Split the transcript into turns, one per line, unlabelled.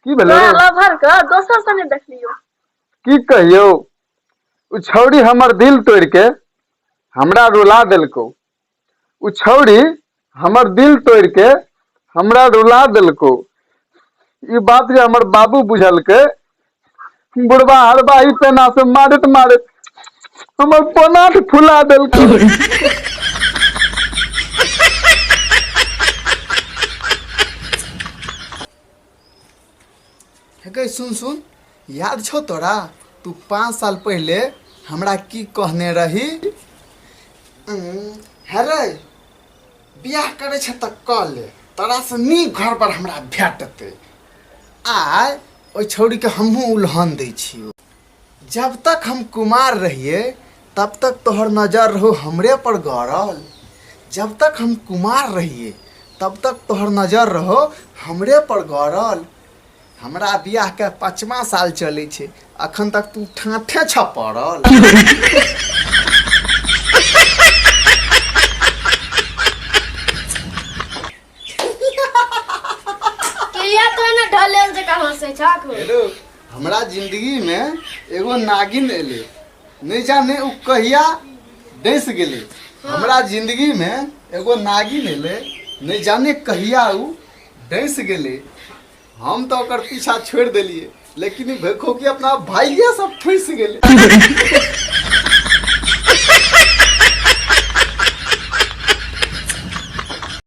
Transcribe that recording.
की भेलै रे?
लवर के दोसर संगे देखलियो।
की कहियो उ छौड़ी हमर दिल तोड़ के हमरा रुला देलको। उ छौड़ी हमर दिल तोड़ के हमरा रुला देलको। ई बात जे हमर बाबू बुझलकै, बुढ़वा हरबाही पेना से मारत मारत हमर पोनाट फुला देलको।
हे सुन सुन, याद छो तोरा तू 5 साल पहले हमरा की कहने रही? हेरे बियाह करे छ त क ले, तोरा से नीक घर पर हमरा भेटते। आइ ओइ छौड़ी के हमहू उल्हन दै छियो। जब तक हम कुमार रहिए तब तक तोहर नजर रहो हमरे पर गड़ल। जब तक हम कुमार रहिए तब तक तोहर नजर रहो हमरे पर गड़ल। हमरा बियाह के 5वां साल चले छे, अखन तक तू ठाठे छ पड़ल।
किया तो ना ढलेल जे कहां से छाक।
हेलो, हमरा जिंदगी में एगो नागिन एले, नहीं जाने उ कहिया डस गेले। हमरा जिंदगी में एगो नागिन एले, नहीं जाने कहिया उ डस गेले। हम तो ओकर पीछा छोड़ दिलिए, लेकिन देखो कि अपना भाइये सब फंस गेले।